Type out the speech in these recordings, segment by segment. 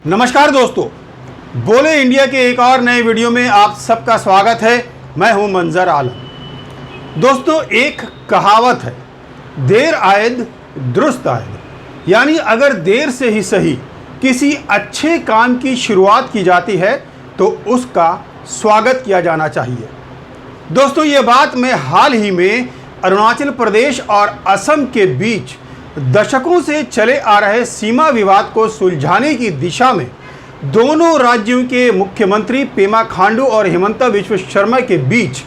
नमस्कार दोस्तों, बोले इंडिया के एक और नए वीडियो में आप सबका स्वागत है। मैं हूं मंजर आलम। दोस्तों, एक कहावत है, देर आयद दुरुस्त आयद, यानी अगर देर से ही सही किसी अच्छे काम की शुरुआत की जाती है तो उसका स्वागत किया जाना चाहिए। दोस्तों, ये बात मैं हाल ही में अरुणाचल प्रदेश और असम के बीच दशकों से चले आ रहे सीमा विवाद को सुलझाने की दिशा में दोनों राज्यों के मुख्यमंत्री पेमा खांडू और हिमंता बिस्वा शर्मा के बीच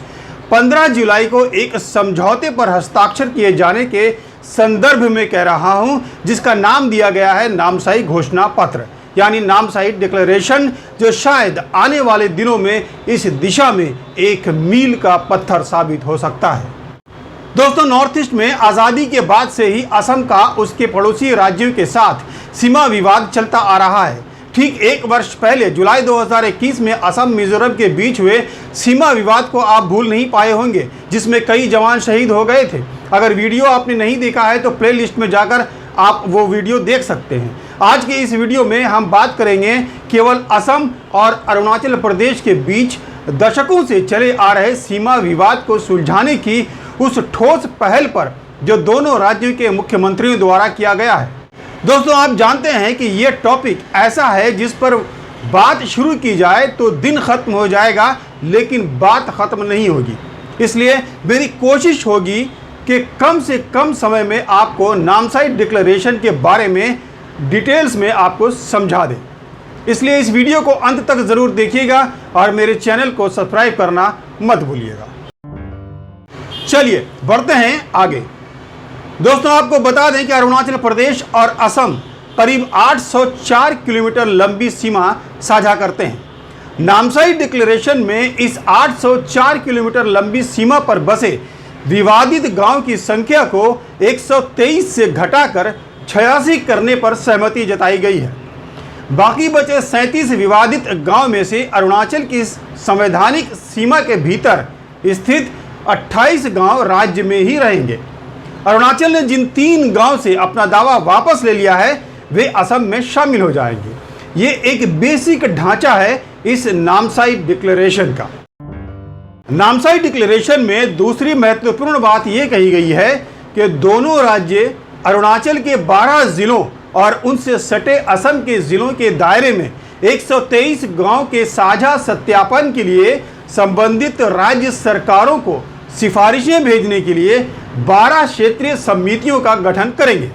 15 जुलाई को एक समझौते पर हस्ताक्षर किए जाने के संदर्भ में कह रहा हूं, जिसका नाम दिया गया है नामसाई घोषणा पत्र, यानी नामसाई डिक्लेरेशन, जो शायद आने वाले दिनों में इस दिशा में एक मील का पत्थर साबित हो सकता है। दोस्तों, नॉर्थ ईस्ट में आज़ादी के बाद से ही असम का उसके पड़ोसी राज्यों के साथ सीमा विवाद चलता आ रहा है। ठीक एक वर्ष पहले जुलाई 2021 में असम मिजोरम के बीच हुए सीमा विवाद को आप भूल नहीं पाए होंगे, जिसमें कई जवान शहीद हो गए थे। अगर वीडियो आपने नहीं देखा है तो प्लेलिस्ट में जाकर आप वो वीडियो देख सकते हैं। आज के इस वीडियो में हम बात करेंगे केवल असम और अरुणाचल प्रदेश के बीच दशकों से चले आ रहे सीमा विवाद को सुलझाने की उस ठोस पहल पर जो दोनों राज्यों के मुख्यमंत्रियों द्वारा किया गया है। दोस्तों, आप जानते हैं कि ये टॉपिक ऐसा है जिस पर बात शुरू की जाए तो दिन खत्म हो जाएगा, लेकिन बात खत्म नहीं होगी। इसलिए मेरी कोशिश होगी कि कम से कम समय में आपको नामसाई डिक्लेरेशन के बारे में डिटेल्स में आपको समझा दें। इसलिए इस वीडियो को अंत तक ज़रूर देखिएगा और मेरे चैनल को सब्सक्राइब करना मत भूलिएगा। चलिए बढ़ते हैं आगे। दोस्तों, आपको बता दें कि अरुणाचल प्रदेश और असम करीब 804 किलोमीटर लंबी सीमा साझा करते हैं। नामसाई डिक्लेरेशन में इस 804 किलोमीटर लंबी सीमा पर बसे विवादित गांव की संख्या को 123 से घटाकर 86 करने पर सहमति जताई गई है। बाकी बचे 37 विवादित गांव में से अरुणाचल की संवैधानिक सीमा के भीतर स्थित 28 गांव राज्य में ही रहेंगे। अरुणाचल ने जिन 3 गांव से अपना दावा वापस ले लिया है वे असम में शामिल हो जाएंगे। ये एक बेसिक ढांचा है इस नामसाई डिक्लेरेशन का। नामसाई डिक्लेरेशन में दूसरी महत्वपूर्ण बात यह कही गई है कि दोनों राज्य अरुणाचल के 12 जिलों और उनसे सटे असम के जिलों के दायरे में 123 गांव के साझा सत्यापन के लिए संबंधित राज्य सरकारों को सिफारिशें भेजने के लिए 12 क्षेत्रीय समितियों का गठन करेंगे।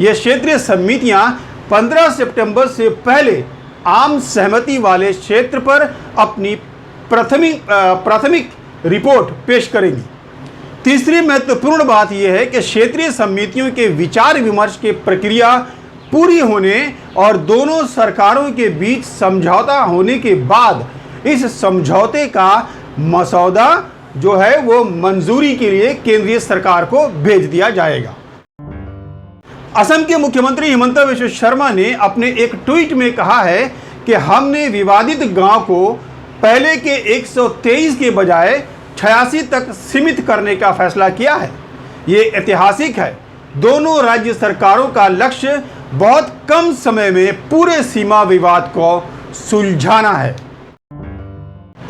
ये क्षेत्रीय समितियां 15 सितंबर से पहले आम सहमति वाले क्षेत्र पर अपनी प्राथमिक रिपोर्ट पेश करेंगी। तीसरी महत्वपूर्ण बात यह है कि क्षेत्रीय समितियों के विचार विमर्श की प्रक्रिया पूरी होने और दोनों सरकारों के बीच समझौता होने के बाद इस समझौते का मसौदा जो है वो मंजूरी के लिए केंद्रीय सरकार को भेज दिया जाएगा। असम के मुख्यमंत्री हिमंता बिस्वा शर्मा ने अपने एक ट्वीट में कहा है कि हमने विवादित गांव को पहले के 123 के बजाय 86 तक सीमित करने का फैसला किया है। ये ऐतिहासिक है। दोनों राज्य सरकारों का लक्ष्य बहुत कम समय में पूरे सीमा विवाद को सुलझाना है।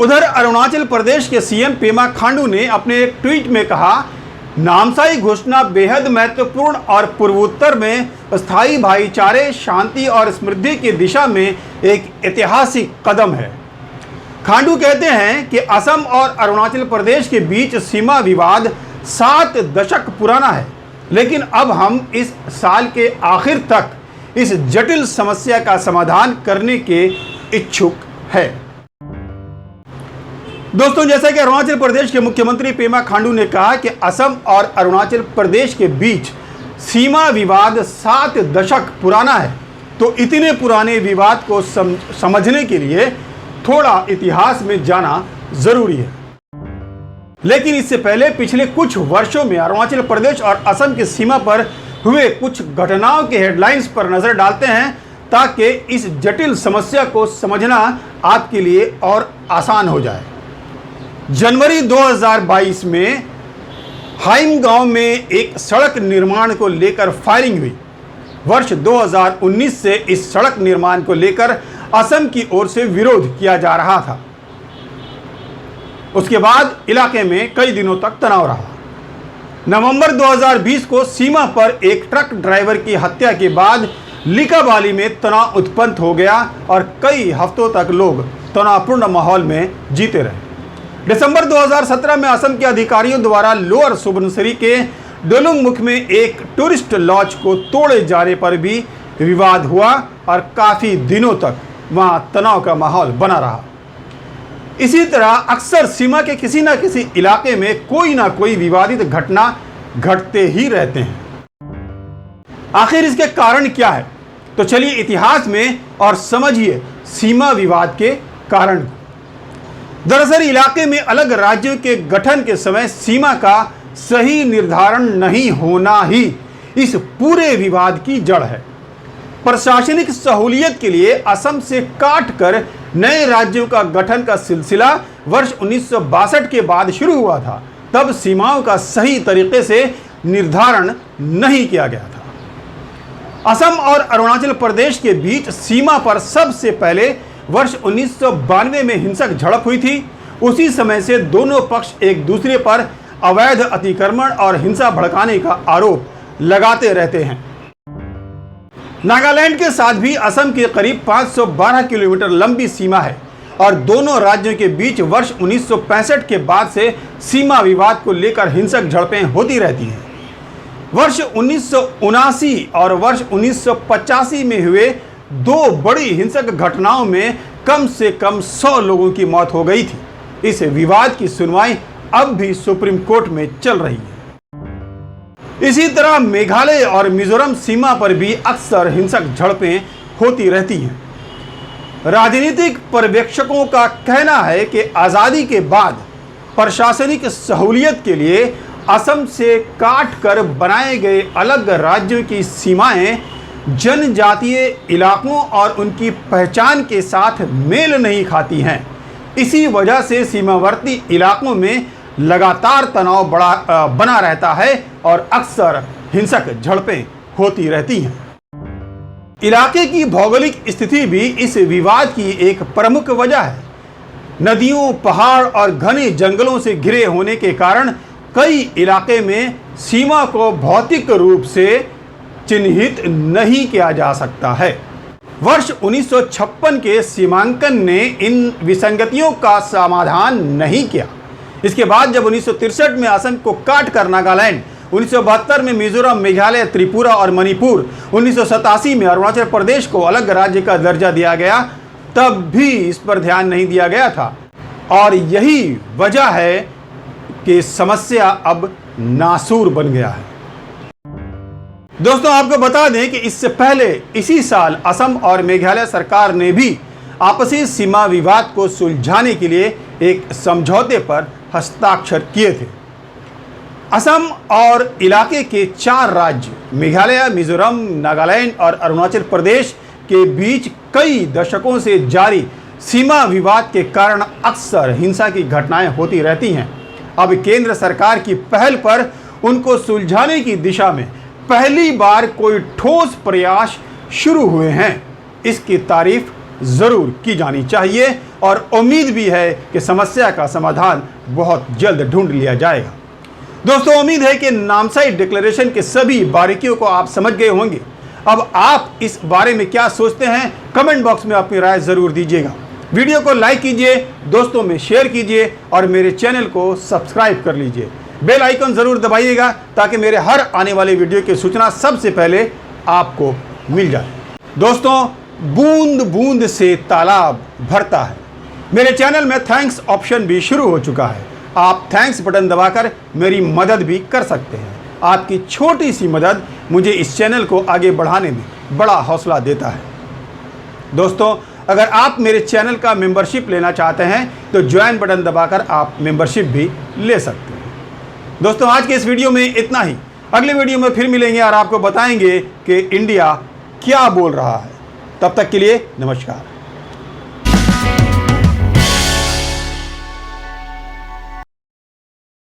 उधर अरुणाचल प्रदेश के सीएम पेमा खांडू ने अपने एक ट्वीट में कहा, नामसाई घोषणा बेहद महत्वपूर्ण और पूर्वोत्तर में स्थायी भाईचारे, शांति और समृद्धि की दिशा में एक ऐतिहासिक कदम है। खांडू कहते हैं कि असम और अरुणाचल प्रदेश के बीच सीमा विवाद 7 दशक पुराना है, लेकिन अब हम इस साल के आखिर तक इस जटिल समस्या का समाधान करने के इच्छुक है। दोस्तों, जैसा कि अरुणाचल प्रदेश के मुख्यमंत्री पेमा खांडू ने कहा कि असम और अरुणाचल प्रदेश के बीच सीमा विवाद 7 दशक पुराना है, तो इतने पुराने विवाद को समझने के लिए थोड़ा इतिहास में जाना जरूरी है। लेकिन इससे पहले पिछले कुछ वर्षों में अरुणाचल प्रदेश और असम की सीमा पर हुए कुछ घटनाओं के हेडलाइंस पर नजर डालते हैं, ताकि इस जटिल समस्या को समझना आपके लिए और आसान हो जाए। जनवरी 2022 में हाइम गांव में एक सड़क निर्माण को लेकर फायरिंग हुई। वर्ष 2019 से इस सड़क निर्माण को लेकर असम की ओर से विरोध किया जा रहा था। उसके बाद इलाके में कई दिनों तक तनाव रहा। नवंबर 2020 को सीमा पर एक ट्रक ड्राइवर की हत्या के बाद लिकाबाली में तनाव उत्पन्न हो गया और कई हफ्तों तक लोग तनावपूर्ण माहौल में जीते रहे। दिसंबर 2017 में असम के अधिकारियों द्वारा लोअर सुबनसिरी के डोलुंगमुख में एक टूरिस्ट लॉज को तोड़े जाने पर भी विवाद हुआ और काफ़ी दिनों तक वहां तनाव का माहौल बना रहा। इसी तरह अक्सर सीमा के किसी न किसी इलाके में कोई ना कोई विवादित घटना घटते ही रहते हैं। आखिर इसके कारण क्या है? तो चलिए इतिहास में और समझिए सीमा विवाद के कारण को। दरअसल इलाके में अलग राज्यों के गठन के समय सीमा का सही निर्धारण नहीं होना ही इस पूरे विवाद की जड़ है। प्रशासनिक सहूलियत के लिए असम से काटकर नए राज्यों का गठन का सिलसिला वर्ष 1962 के बाद शुरू हुआ था। तब सीमाओं का सही तरीके से निर्धारण नहीं किया गया था। असम और अरुणाचल प्रदेश के बीच सीमा पर सबसे पहले वर्ष 1992 में हिंसक झड़प हुई थी। उसी समय से दोनों पक्ष एक दूसरे पर अवैध अतिक्रमण और हिंसा भड़काने का आरोप लगाते रहते हैं। नागालैंड के साथ भी असम की करीब 512 किलोमीटर लंबी सीमा है और दोनों राज्यों के बीच वर्ष 1965 के बाद से सीमा विवाद को लेकर हिंसक झड़पें होती रहती हैं। वर्ष 1979 और वर्ष 1985 में हुए दो बड़ी हिंसक घटनाओं में कम से कम 100 लोगों की मौत हो गई थी। इस विवाद की सुनवाई अब भी सुप्रीम कोर्ट में चल रही है। इसी तरह मेघालय और मिजोरम सीमा पर भी अक्सर हिंसक झड़पें होती रहती हैं। राजनीतिक पर्यवेक्षकों का कहना है कि आज़ादी के बाद प्रशासनिक सहूलियत के लिए असम से काटकर बनाए गए अलग राज्यों की सीमाएं जनजातीय इलाकों और उनकी पहचान के साथ मेल नहीं खाती हैं। इसी वजह से सीमावर्ती इलाकों में लगातार तनाव बना रहता है और अक्सर हिंसक झड़पें होती रहती हैं। इलाके की भौगोलिक स्थिति भी इस विवाद की एक प्रमुख वजह है। नदियों, पहाड़ और घने जंगलों से घिरे होने के कारण कई इलाके में सीमा को भौतिक रूप से चिन्हित नहीं किया जा सकता है। वर्ष 1956 के सीमांकन ने इन विसंगतियों का समाधान नहीं किया। इसके बाद जब 1963 में असम को काटकर नागालैंड, 1972 में मिजोरम, मेघालय, त्रिपुरा और मणिपुर, 1987 में अरुणाचल प्रदेश को अलग राज्य का दर्जा दिया गया, तब भी इस पर ध्यान नहीं दिया गया था। और यही वजह है कि समस्या अब नासूर बन गया है। दोस्तों, आपको बता दें कि इससे पहले इसी साल असम और मेघालय सरकार ने भी आपसी सीमा विवाद को सुलझाने के लिए एक समझौते पर हस्ताक्षर किए थे। असम और इलाके के 4 राज्य मेघालय, मिजोरम, नागालैंड और अरुणाचल प्रदेश के बीच कई दशकों से जारी सीमा विवाद के कारण अक्सर हिंसा की घटनाएं होती रहती हैं। अब केंद्र सरकार की पहल पर उनको सुलझाने की दिशा में पहली बार कोई ठोस प्रयास शुरू हुए हैं। इसकी तारीफ ज़रूर की जानी चाहिए और उम्मीद भी है कि समस्या का समाधान बहुत जल्द ढूंढ लिया जाएगा। दोस्तों, उम्मीद है कि नामसाई डिक्लेरेशन के सभी बारीकियों को आप समझ गए होंगे। अब आप इस बारे में क्या सोचते हैं, कमेंट बॉक्स में अपनी राय ज़रूर दीजिएगा। वीडियो को लाइक कीजिए, दोस्तों में शेयर कीजिए और मेरे चैनल को सब्सक्राइब कर लीजिए। बेल आइकन ज़रूर दबाइएगा ताकि मेरे हर आने वाले वीडियो की सूचना सबसे पहले आपको मिल जाए। दोस्तों, बूंद बूंद से तालाब भरता है। मेरे चैनल में थैंक्स ऑप्शन भी शुरू हो चुका है। आप थैंक्स बटन दबाकर मेरी मदद भी कर सकते हैं। आपकी छोटी सी मदद मुझे इस चैनल को आगे बढ़ाने में बड़ा हौसला देता है। दोस्तों, अगर आप मेरे चैनल का मेंबरशिप लेना चाहते हैं तो ज्वाइन बटन दबाकर आप मेंबरशिप भी ले सकते हैं। दोस्तों, आज के इस वीडियो में इतना ही। अगले वीडियो में फिर मिलेंगे और आपको बताएंगे कि इंडिया क्या बोल रहा है। तब तक के लिए नमस्कार।